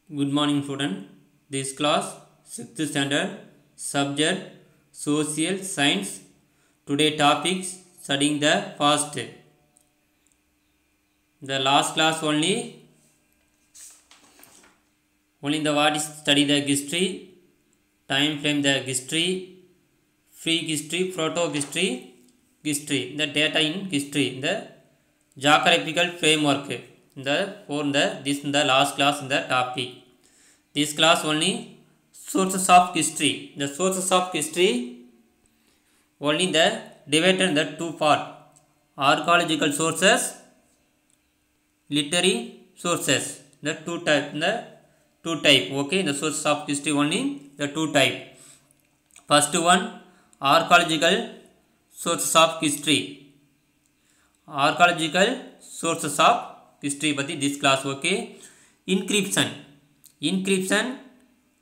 Good morning, student. This class 6th standard subject social science. Today topics studying the past. The last class only the what is study the history, time frame the history, free history, proto history, history, the data in history, the geographical framework. This in the last class in the topic. This class only sources of history. The sources of history only the divided in the two part: archaeological sources, literary sources. The two type. Okay, the sources of history only the two type. First one, archaeological sources of history. Archaeological sources of history but this class. Okay, inscription,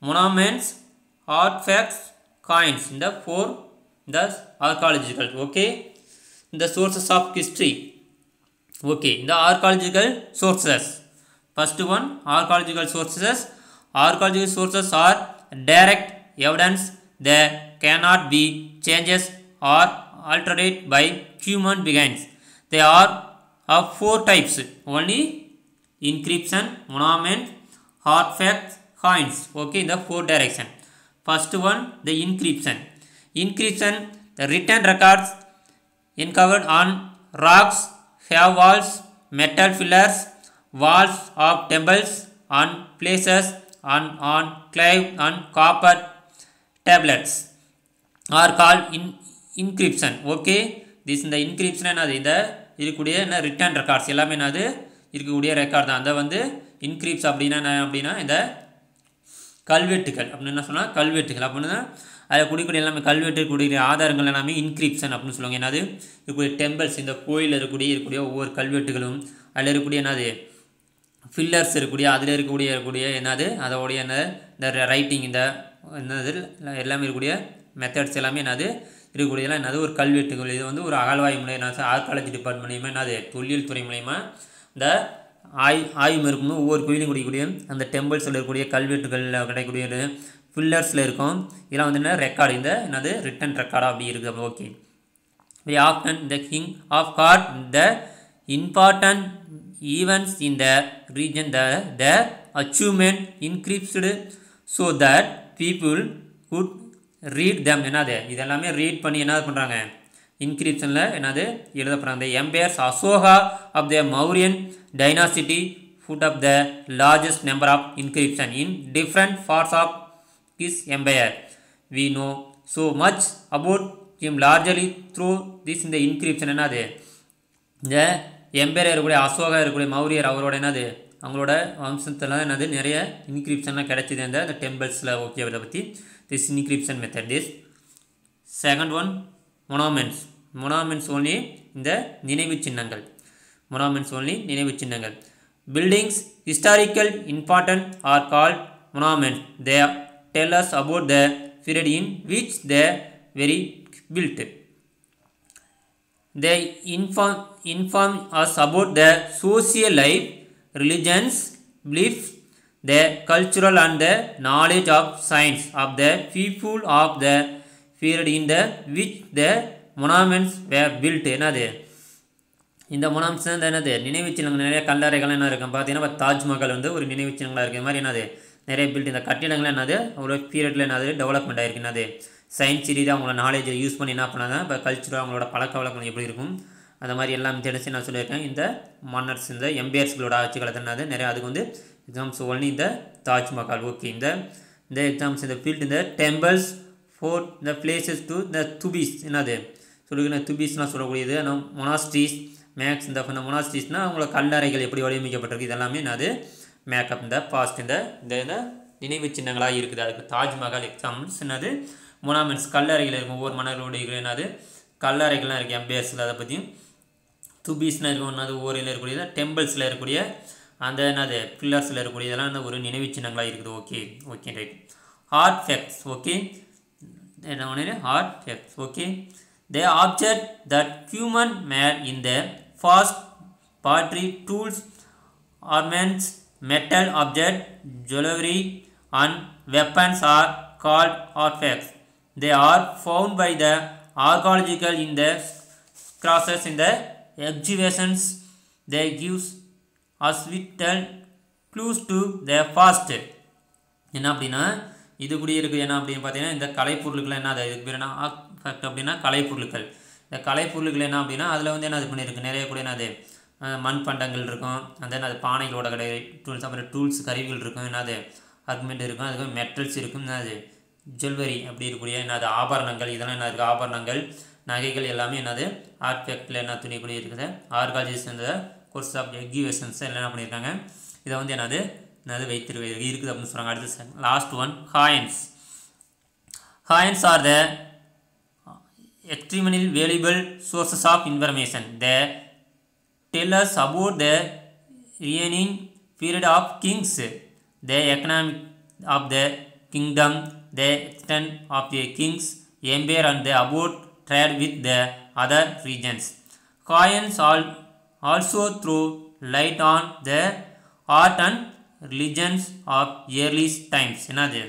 monuments, artifacts, coins in the four the archaeological. Okay, the sources of history. Okay, the archaeological sources. First one, archaeological sources. Archaeological sources are direct evidence that cannot be changed or altered by human beings. They are of four types only: inscription, monument, artifacts, coins. Okay, in the four direction. First one, the inscription. Inscription, the written records uncovered on rocks, have walls, metal pillars, walls of temples, on places, on clay and copper tablets are called inscription. Okay, this is the inscription. இந்த இருக்கக்கூடிய என்ன return records எல்லாமே என்னது இருக்கக்கூடிய record தான். அதை வந்து இன்கிரிப்ஸ் அப்படின்னா இந்த கல்வெட்டுகள் அப்படின்னு என்ன சொன்னால் கல்வெட்டுகள் அப்படின்னா அதில் கூடிய எல்லாமே கல்வெட்டுக்கூடிய ஆதாரங்கள் எல்லாமே இன்கிரிப்ஷன் அப்படின்னு சொல்லுவாங்க. என்னது இருக்கக்கூடிய டெம்பிள்ஸ், இந்த கோயிலில் இருக்கக்கூடிய ஒவ்வொரு கல்வெட்டுகளும் அதில் இருக்கக்கூடிய என்னது ஃபில்லர்ஸ் அதில் இருக்கக்கூடிய என்னது அதோடைய என்ன இந்த ரைட்டிங் இந்த என்னது எல்லாமே இருக்கக்கூடிய மெத்தட்ஸ் எல்லாமே என்னது இருக்கக்கூடியதெல்லாம் என்னது ஒரு கல்வெட்டுகள். இது வந்து ஒரு அகழ்வாய் மூலியம் ஆர்காலஜி டிபார்ட்மெண்ட் மூலியமாக என்னது தொல்லியல் துறை மூலிமா இந்த ஆய்வு இருக்கணும். ஒவ்வொரு கோயிலும் கூடிய அந்த டெம்பிள்ஸில் இருக்கக்கூடிய கல்வெட்டுகளில் கிடைக்கக்கூடிய ஃபில்லர்ஸில் இருக்கும். இதெல்லாம் வந்து என்ன ரெக்கார்டு, இந்த என்னது ரிட்டன் ரெக்கார்டாக அப்படி இருக்குது. Okay, we often the king of God the important events in the region the achievement encrypted so that people could read them. என்னது இதெல்லாமே ரீட் பண்ணி என்ன பண்ணுறாங்க இன்கிரிப்ஷனில் என்னது எழுதப்படுறாங்க. the empires Ashoka of the Mauryan dynasty put up the largest number of inscription in different parts of his empire. We know so much about him largely through this in the inscription. என்னது இந்த empire இருக்கக்கூடிய அசோகா இருக்கக்கூடிய மௌரியர் அவரோட என்னது அவங்களோட வம்சத்தில் என்னது நிறைய இன்கிரிப்ஷன்லாம் கிடைச்சிது இந்த டெம்பிள்ஸில். ஓகே, அதை பற்றி this inscription method. This second one, monuments only இந்த நினைவு சின்னங்கள். Buildings historical important are called monuments. They tell us about the period in which they were built. They inform us about the social life, religions, beliefs, the cultural and the knowledge of science of the people of the period in the which the monuments were built. என்னது இந்த மொனாமெண்ட்ஸ் தான் என்னது நினைவு சின்னங்கள். நிறைய கல்லறைகள் என்ன இருக்கும் பார்த்தீங்கன்னா தாஜ்மஹால் வந்து ஒரு நினைவு சின்னங்களாக இருக்குது. இது மாதிரி என்னது நிறைய பில்ட் இந்த கட்டிடங்கள் என்னது ஒரு பீரியடில் என்னது டெவலப்மெண்ட் ஆகிருக்கு. என்னது சயின்ஸ் ரீதியாக அவங்களோட நாலேஜை யூஸ் பண்ணி என்ன பண்ணாங்க இப்போ கல்ச்சராக அவங்களோட பழக்க வழக்கம் எப்படி இருக்கும் அந்த மாதிரி எல்லாம் தெரிஞ்சு நான் சொல்லியிருக்கேன். இந்த மன்னர்ஸ் இந்த எம்பையர்ஸ்களோட ஆட்சி காலத்தில் என்னது நிறைய அதுக்கு வந்து எக்ஸாம்ஸ் ஒன்லி இந்த தாஜ்மஹால். ஓகே, இந்த எக்ஸாம்ஸ் இந்த ஃபீல்டு இந்த டெம்பிள்ஸ் ஃபோர்ட் இந்த பிளேசஸ் டு இந்த துபீஸ் என்னது சொல்லிக்கிற துபீஸ்லாம் சொல்லக்கூடியது. மொனாஸ்ட்ரீஸ் மேக்ஸ் இந்த மொனாஸ்ட்ரீஸ்னால் அவங்களோட கல்லறைகள் எப்படி வடிவமைக்கப்பட்டிருக்கு இதெல்லாமே என்னது மேக்கப் இந்த பாஸ்ட் இந்த நினைவு சின்னங்களாக இருக்குது. அதுக்கு தாஜ்மஹால் எக்ஸாம்பிள்ஸ் என்னது மொனாமெண்ட்ஸ் கல்லறைகள் இருக்கும். ஒவ்வொரு மன்னர்களுடைய என்னது கல்லறைகள்லாம் இருக்குது எம்பையர்ஸில். அதை பற்றியும் துபீஸ்னால் இருக்கும் என்னது ஒவ்வொரு இருக்கக்கூடியது டெம்பிள்ஸில் இருக்கக்கூடிய அந்த என்னது பில்லர்ஸில் இருக்கக்கூடிய இதெல்லாம் ஒரு நினைவு சின்னங்களாக இருக்குது. Okay right. ஆர்ட்ஃபேக்ட்ஸ். ஓகே, என்ன ஒன்று artifacts. Okay, the object that human made in the past, pottery, tools, ornaments, metal object, jewelry, and weapons are called artifacts. They are found by the archaeological in the crosses in the exhibitions. They gives us vital clues to the past. என்ன அப்படின்னா இது கூட இருக்குது என்ன அப்படின்னு பார்த்தீங்கன்னா இந்த கலைப்பொருட்கள் என்ன அது இதுக்கு பேர் என்ன ஆர்டிஃபேக்ட் அப்படின்னா கலைப்பொருட்கள். இந்த கலைப்பொருட்கள் என்ன அப்படின்னா அதில் வந்து என்ன இது பண்ணியிருக்கு நிறைய கூட என்னது மண்பண்டங்கள் இருக்கும், அந்த அது பானைகளோட கடை டூல்ஸ், அப்புறம் டூல்ஸ் கருவிகள் இருக்கும், என்னது ஆர்குமெண்ட் இருக்கும், அதுக்கு மெட்டல்ஸ் இருக்கும், என்னது ஜுவல்லரி அப்படி இருக்கக்கூடிய என்னது ஆபரணங்கள், இதெல்லாம் என்ன இருக்குது ஆபரணங்கள் நகைகள் எல்லாமே என்னது ஆர்டிஃபேக்டில் என்ன துணிக்கூடிய இருக்குது. ஆர்காலஜிஸ்ட் இந்த கோர்ஸ் ஆஃப் எக்ஸிபிஷன்ஸ் எல்லாம் என்ன பண்ணியிருக்காங்க இதை வந்து என்னது இருக்குது அப்படின்னு சொல்கிறாங்க. அடுத்து last one coins. Coins R the extremely valuable sources of information. They tell us about the reigning period of kings, the economic of the kingdom, the extent of the king's empire, and the about trade with the other regions. Coins also throw light on the art and religions of early times. என்னது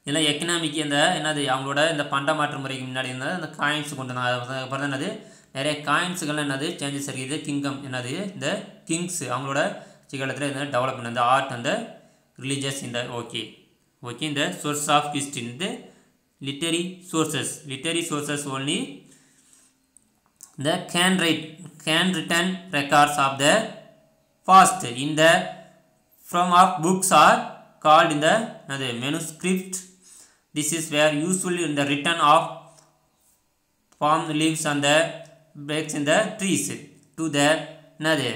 இதெல்லாம் economic இந்த என்னது அவங்களோட இந்த பண்ட மாற்று முறைக்கு முன்னாடி இருந்தால் அந்த காயின்ஸ் கொண்டு வந்தாங்க. அதுக்கப்புறம் தான் என்னது நிறைய காயின்ஸுகள் என்னது சேஞ்சஸ் இருக்குது. கிங்டம் என்னது இந்த கிங்ஸ் அவங்களோட காலத்தில் இந்த டெவலப்மெண்ட் இந்த ஆர்ட் அந்த ரிலீஜியஸ் இந்த ஓகே இந்த சோர்ஸ் ஆஃப் ஹிஸ்ட்ரி இந்த literary sources only the can written records of the past in the form of books are called in the manuscript. This is where usually in the written of palm leaves and the breaks in the trees to the இது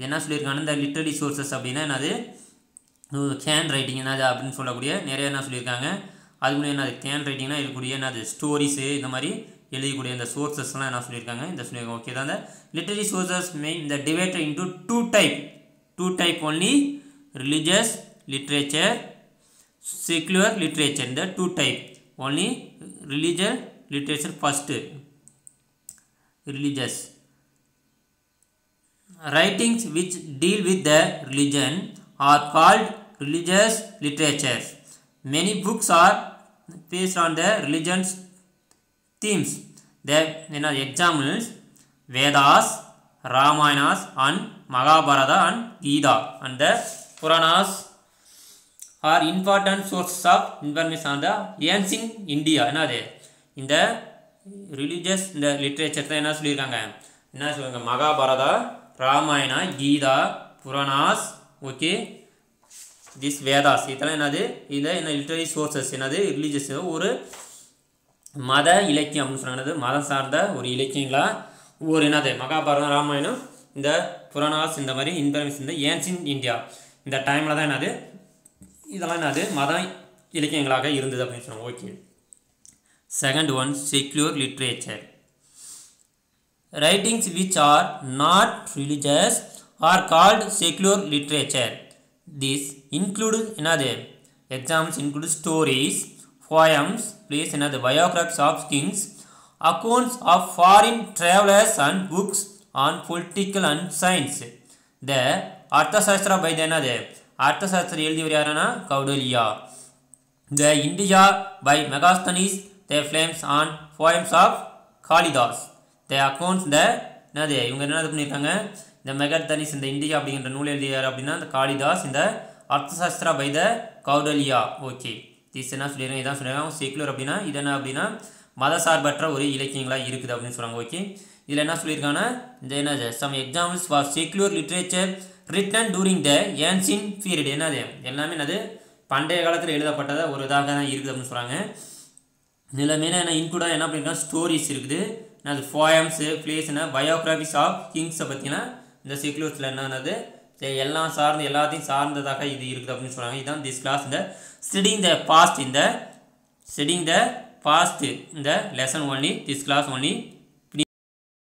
என்ன சொல்லியிருக்காங்க இந்த literary sources அப்படின்னா என்னது can writing என்னது அப்படின்னு சொல்லக்கூடிய நிறைய என்ன சொல்லியிருக்காங்க. அது மூலம் என்னது கேன் ரைட்டிங்னா இருக்கக்கூடிய என்னது ஸ்டோரிஸு இந்த மாதிரி எழுதக்கூடிய இந்த சோர்சஸ்லாம் என்ன சொல்லியிருக்காங்க இந்த சொல்லியிருக்காங்க. ஓகே தான் இந்த லிட்டரரி சோர்சஸ் மெயின் இந்த divided into two type only religious literature, secular literature. The two type only religious literature first. Religious writings which deal with the religion are called religious literatures. Many books are based on the religion's themes. The examples Vedas, Ramayanas and Mahabharata and Gita and the Puranas are important sources of information on the ancient India. என்னது இந்த religious இந்த literature தான் என்ன சொல்லியிருக்காங்க என்ன சொல்லுவாங்க Mahabharata, Ramayana, Geetha, Puranas, okay this Vedas இதெல்லாம் என்னது இதில் என்ன லிட்ரரி சோர்சஸ் என்னது ரிலீஜியஸ் ஒரு மத இலக்கியம் அப்படின்னு சொன்னது மதம் சார்ந்த ஒரு இலக்கியங்களா ஒரு என்னது மகாபாரதம், ராமாயணம், இந்த புராணாஸ் இந்த மாதிரி இன்ஃபர்மேஷன் இந்த ஏன்சியன்ட் இந்தியா இந்த டைமில் தான் என்னது இதெல்லாம் என்னது மத இலக்கியங்களாக இருந்தது அப்படின்னு சொன்னாங்க. Okay second one secular literature. Writings which are not religious are called secular literature. These include another examples include stories, poems, plays another biographies of kings, accounts of foreign travelers and books on political and science. The Arthashastra by the another Arthashastra எழுதியவர் யாருன்னா கௌடல்யா. The India by Megasthenes, the flames on poems of Kalidas. The accounts the என்னது இவங்க என்ன பண்ணியிருக்காங்க இந்த Megasthenes இந்த India அப்படிங்கிற நூல் எழுதியார் அப்படின்னா இந்த காளிதாஸ் இந்த Arthashastra by the Kautilya. Okay this என்ன சொல்லிடுறாங்க இதான் சொல்லிடுறாங்க செக்குலர் அப்படின்னா இது என்ன அப்படின்னா மதசார்பற்ற ஒரு இலக்கியங்களாக இருக்குது அப்படின்னு சொல்கிறாங்க. ஓகே இதில் என்ன சொல்லியிருக்காங்கன்னா இந்த என்னது some examples for secular literature written during the ancient period என்னது எல்லாமே என்னது பண்டைய காலத்தில் எழுதப்பட்டதை ஒரு இதாக தான் இருக்குது அப்படின்னு சொல்கிறாங்க. இதில் மெயினாக என்ன இன்க்ளூடாக என்ன பண்ணியிருக்காங்க ஸ்டோரிஸ் இருக்குது என்னது போயம்ஸு பிளேஸ் என்ன பயோகிராஃபிஸ் ஆஃப் கிங்ஸை பற்றினா இந்த செக்குலர்ஸில் என்னது எல்லாம் சார்ந்து எல்லாத்தையும் சார்ந்ததாக இது இருக்குது அப்படின்னு சொல்கிறாங்க. இதுதான் திஸ் கிளாஸ் இந்த ஸ்டடிங் த பாஸ்ட் இந்த lesson only this class only